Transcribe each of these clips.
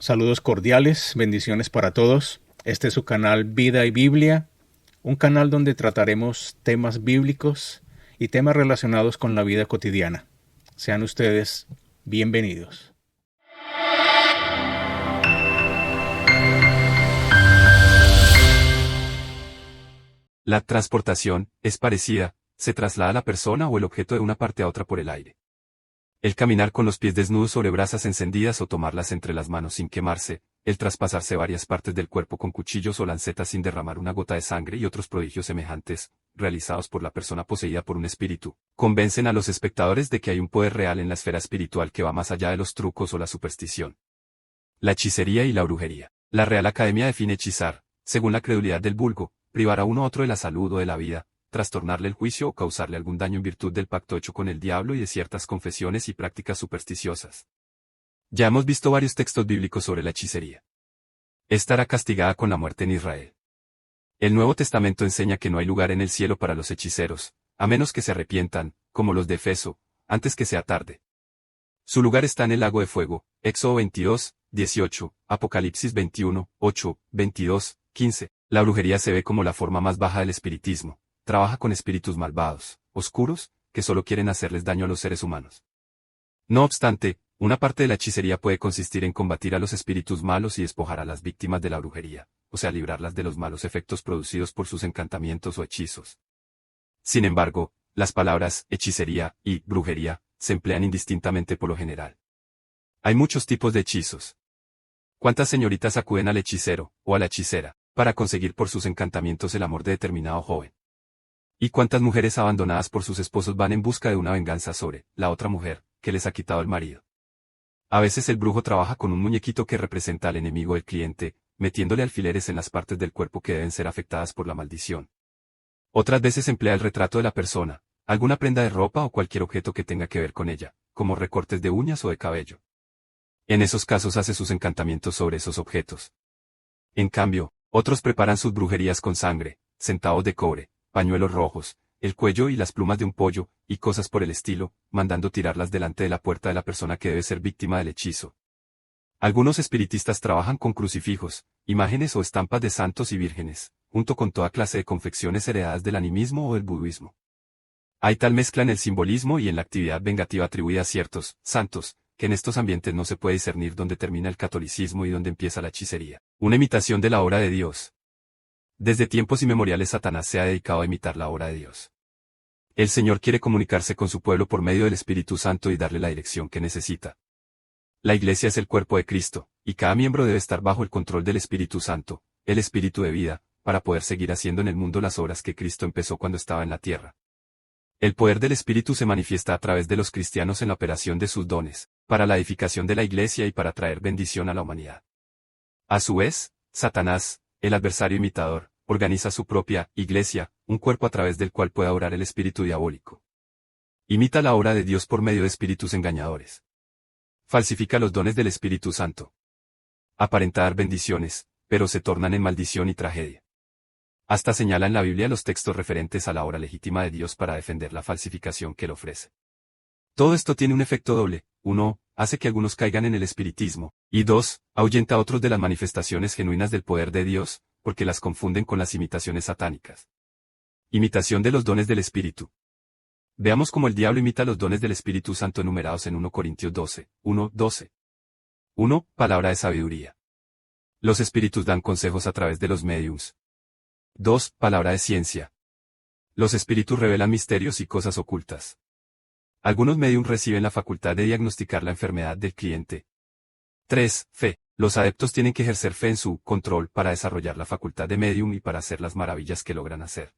Saludos cordiales, bendiciones para todos. Este es su canal Vida y Biblia, un canal donde trataremos temas bíblicos y temas relacionados con la vida cotidiana. Sean ustedes bienvenidos. La transportación es parecida, se traslada la persona o el objeto de una parte a otra por el aire. El caminar con los pies desnudos sobre brasas encendidas o tomarlas entre las manos sin quemarse, el traspasarse varias partes del cuerpo con cuchillos o lancetas sin derramar una gota de sangre y otros prodigios semejantes, realizados por la persona poseída por un espíritu, convencen a los espectadores de que hay un poder real en la esfera espiritual que va más allá de los trucos o la superstición. La hechicería y la brujería. La Real Academia define hechizar, según la credulidad del vulgo, privar a uno u otro de la salud o de la vida, trastornarle el juicio o causarle algún daño en virtud del pacto hecho con el diablo y de ciertas confesiones y prácticas supersticiosas. Ya hemos visto varios textos bíblicos sobre la hechicería. Esta era castigada con la muerte en Israel. El Nuevo Testamento enseña que no hay lugar en el cielo para los hechiceros, a menos que se arrepientan, como los de Efeso, antes que sea tarde. Su lugar está en el lago de fuego, Éxodo 22, 18, Apocalipsis 21, 8, 22, 15. La brujería se ve como la forma más baja del espiritismo. Trabaja con espíritus malvados, oscuros, que solo quieren hacerles daño a los seres humanos. No obstante, una parte de la hechicería puede consistir en combatir a los espíritus malos y despojar a las víctimas de la brujería, o sea, librarlas de los malos efectos producidos por sus encantamientos o hechizos. Sin embargo, las palabras hechicería y brujería se emplean indistintamente por lo general. Hay muchos tipos de hechizos. ¿Cuántas señoritas acuden al hechicero, o a la hechicera, para conseguir por sus encantamientos el amor de determinado joven? ¿Y cuántas mujeres abandonadas por sus esposos van en busca de una venganza sobre la otra mujer, que les ha quitado el marido? A veces el brujo trabaja con un muñequito que representa al enemigo del cliente, metiéndole alfileres en las partes del cuerpo que deben ser afectadas por la maldición. Otras veces emplea el retrato de la persona, alguna prenda de ropa o cualquier objeto que tenga que ver con ella, como recortes de uñas o de cabello. En esos casos hace sus encantamientos sobre esos objetos. En cambio, otros preparan sus brujerías con sangre, centavos de cobre, pañuelos rojos, el cuello y las plumas de un pollo, y cosas por el estilo, mandando tirarlas delante de la puerta de la persona que debe ser víctima del hechizo. Algunos espiritistas trabajan con crucifijos, imágenes o estampas de santos y vírgenes, junto con toda clase de confecciones heredadas del animismo o del budismo. Hay tal mezcla en el simbolismo y en la actividad vengativa atribuida a ciertos santos, que en estos ambientes no se puede discernir dónde termina el catolicismo y dónde empieza la hechicería, una imitación de la obra de Dios. Desde tiempos inmemoriales Satanás se ha dedicado a imitar la obra de Dios. El Señor quiere comunicarse con su pueblo por medio del Espíritu Santo y darle la dirección que necesita. La Iglesia es el cuerpo de Cristo, y cada miembro debe estar bajo el control del Espíritu Santo, el Espíritu de vida, para poder seguir haciendo en el mundo las obras que Cristo empezó cuando estaba en la tierra. El poder del Espíritu se manifiesta a través de los cristianos en la operación de sus dones, para la edificación de la Iglesia y para traer bendición a la humanidad. A su vez, Satanás, el adversario imitador, organiza su propia Iglesia, un cuerpo a través del cual puede orar el espíritu diabólico. Imita la obra de Dios por medio de espíritus engañadores. Falsifica los dones del Espíritu Santo. Aparenta dar bendiciones, pero se tornan en maldición y tragedia. Hasta señala en la Biblia los textos referentes a la obra legítima de Dios para defender la falsificación que él ofrece. Todo esto tiene un efecto doble: 1, hace que algunos caigan en el espiritismo, y 2, ahuyenta a otros de las manifestaciones genuinas del poder de Dios, porque las confunden con las imitaciones satánicas. Imitación de los dones del Espíritu. Veamos cómo el diablo imita los dones del Espíritu Santo enumerados en 1 Corintios 12, 1, 12. 1. Palabra de sabiduría. Los espíritus dan consejos a través de los médiums. 2. Palabra de ciencia. Los espíritus revelan misterios y cosas ocultas. Algunos médiums reciben la facultad de diagnosticar la enfermedad del cliente. 3. Fe. Los adeptos tienen que ejercer fe en su control para desarrollar la facultad de médium y para hacer las maravillas que logran hacer.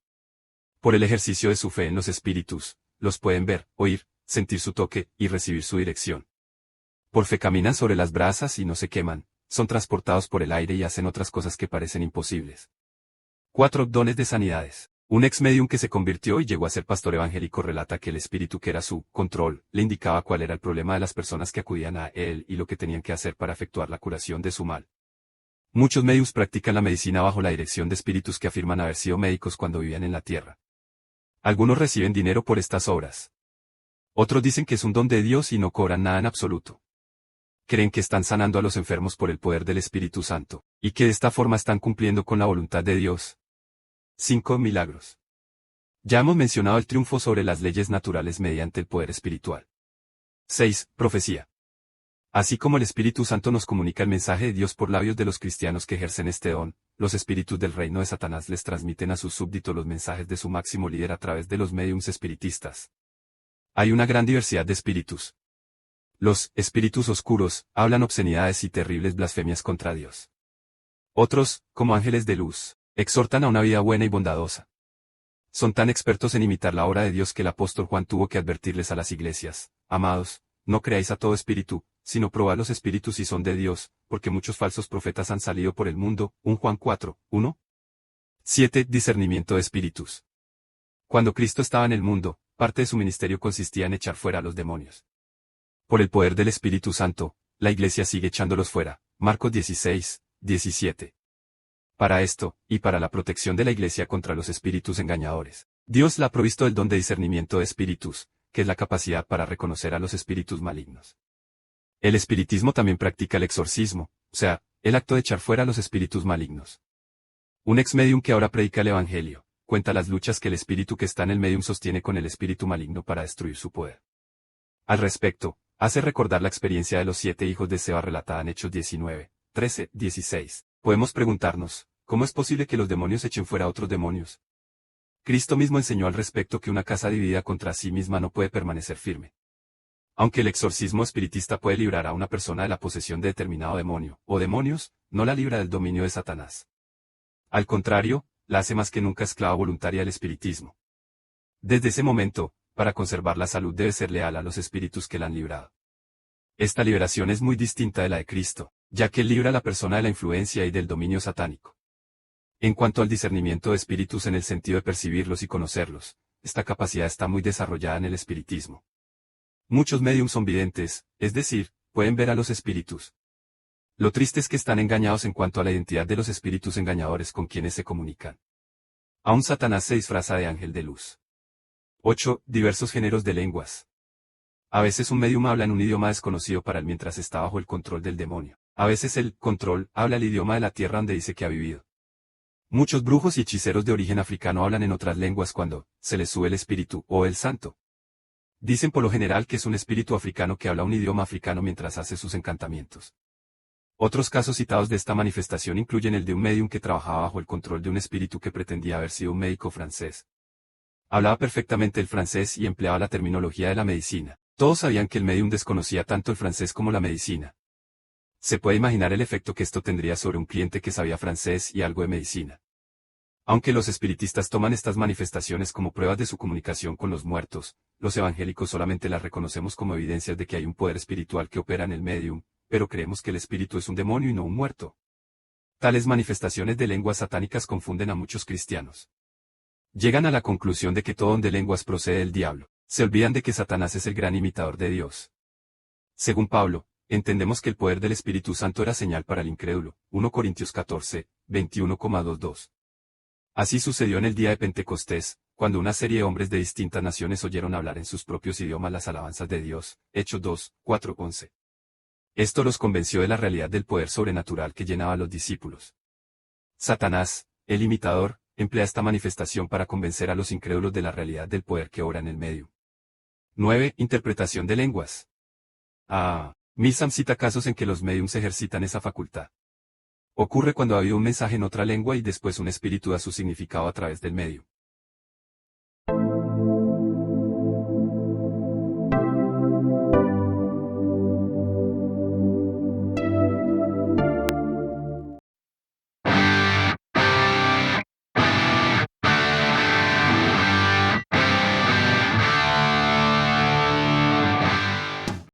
Por el ejercicio de su fe en los espíritus, los pueden ver, oír, sentir su toque y recibir su dirección. Por fe caminan sobre las brasas y no se queman, son transportados por el aire y hacen otras cosas que parecen imposibles. 4. Dones de sanidades. Un ex medium que se convirtió y llegó a ser pastor evangélico relata que el espíritu que era su control le indicaba cuál era el problema de las personas que acudían a él y lo que tenían que hacer para efectuar la curación de su mal. Muchos mediums practican la medicina bajo la dirección de espíritus que afirman haber sido médicos cuando vivían en la tierra. Algunos reciben dinero por estas obras. Otros dicen que es un don de Dios y no cobran nada en absoluto. creen que están sanando a los enfermos por el poder del Espíritu Santo, y que de esta forma están cumpliendo con la voluntad de Dios. 5. Milagros. Ya hemos mencionado el triunfo sobre las leyes naturales mediante el poder espiritual. 6. Profecía. Así como el Espíritu Santo nos comunica el mensaje de Dios por labios de los cristianos que ejercen este don, los espíritus del reino de Satanás les transmiten a sus súbditos los mensajes de su máximo líder a través de los médiums espiritistas. Hay una gran diversidad de espíritus. Los espíritus oscuros hablan obscenidades y terribles blasfemias contra Dios. Otros, como ángeles de luz, exhortan a una vida buena y bondadosa. Son tan expertos en imitar la obra de Dios que el apóstol Juan tuvo que advertirles a las iglesias: amados, no creáis a todo espíritu, sino probad los espíritus si son de Dios, porque muchos falsos profetas han salido por el mundo. 1 Juan 4, 1. 7. Discernimiento de espíritus. Cuando Cristo estaba en el mundo, parte de su ministerio consistía en echar fuera a los demonios. Por el poder del Espíritu Santo, la iglesia sigue echándolos fuera. Marcos 16, 17. Para esto, y para la protección de la iglesia contra los espíritus engañadores, Dios la ha provisto el don de discernimiento de espíritus, que es la capacidad para reconocer a los espíritus malignos. El espiritismo también practica el exorcismo, o sea, el acto de echar fuera a los espíritus malignos. Un ex medium que ahora predica el evangelio, cuenta las luchas que el espíritu que está en el medium sostiene con el espíritu maligno para destruir su poder. Al respecto, hace recordar la experiencia de los 7 hijos de Seba relatada en Hechos 19, 13, 16. Podemos preguntarnos, ¿cómo es posible que los demonios echen fuera a otros demonios? Cristo mismo enseñó al respecto que una casa dividida contra sí misma no puede permanecer firme. Aunque el exorcismo espiritista puede librar a una persona de la posesión de determinado demonio, o demonios, no la libra del dominio de Satanás. Al contrario, la hace más que nunca esclava voluntaria del espiritismo. Desde ese momento, para conservar la salud debe ser leal a los espíritus que la han librado. Esta liberación es muy distinta de la de Cristo, ya que él libra a la persona de la influencia y del dominio satánico. En cuanto al discernimiento de espíritus en el sentido de percibirlos y conocerlos, esta capacidad está muy desarrollada en el espiritismo. Muchos médiums son videntes, es decir, pueden ver a los espíritus. Lo triste es que están engañados en cuanto a la identidad de los espíritus engañadores con quienes se comunican. Aún Satanás se disfraza de ángel de luz. 8. Diversos géneros de lenguas. A veces un médium habla en un idioma desconocido para él mientras está bajo el control del demonio. A veces el control habla el idioma de la tierra donde dice que ha vivido. Muchos brujos y hechiceros de origen africano hablan en otras lenguas cuando se les sube el espíritu o el santo. Dicen por lo general que es un espíritu africano que habla un idioma africano mientras hace sus encantamientos. Otros casos citados de esta manifestación incluyen el de un médium que trabajaba bajo el control de un espíritu que pretendía haber sido un médico francés. Hablaba perfectamente el francés y empleaba la terminología de la medicina. Todos sabían que el médium desconocía tanto el francés como la medicina. Se puede imaginar el efecto que esto tendría sobre un cliente que sabía francés y algo de medicina. Aunque los espiritistas toman estas manifestaciones como pruebas de su comunicación con los muertos, los evangélicos solamente las reconocemos como evidencias de que hay un poder espiritual que opera en el médium, pero creemos que el espíritu es un demonio y no un muerto. Tales manifestaciones de lenguas satánicas confunden a muchos cristianos. Llegan a la conclusión de que todo don de lenguas procede del diablo. Se olvidan de que Satanás es el gran imitador de Dios. Según Pablo, entendemos que el poder del Espíritu Santo era señal para el incrédulo. 1 Corintios 14, 21,22. Así sucedió en el día de Pentecostés, cuando una serie de hombres de distintas naciones oyeron hablar en sus propios idiomas las alabanzas de Dios. Hechos 2, 4, 11. Esto los convenció de la realidad del poder sobrenatural que llenaba a los discípulos. Satanás, el imitador, emplea esta manifestación para convencer a los incrédulos de la realidad del poder que obra en el medio. 9. Interpretación de lenguas. Milsam cita casos en que los médiums ejercitan esa facultad. Ocurre cuando ha habido un mensaje en otra lengua y después un espíritu da su significado a través del medio.